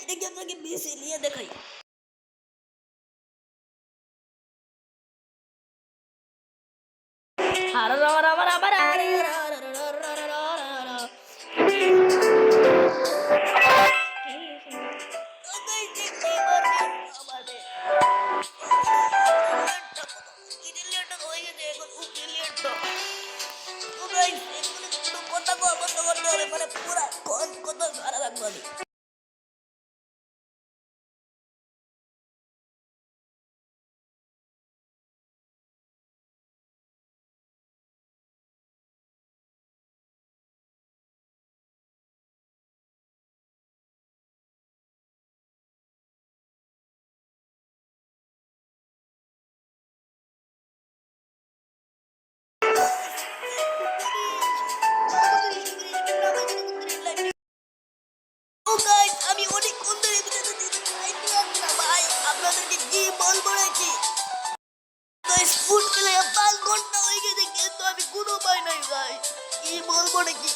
এটা কি আপনাকে বেশি নিয়ে দেখাই? কথা বন্ধ করতে হবে, মানে পুরা কথা সারা রাখবো আমি। ও গাইস, আমি অনেকক্ষণ ধরে ভিডিওটা দেখতে পাচ্ছিলাম ভাই, আপনাদেরকে কি বলবো নাকি গাইস, ফুড খেলে 5 ঘন্টা হয়ে গেছে কিন্তু আমি কোনো পাই নাই গাইস, কি বলবো নাকি।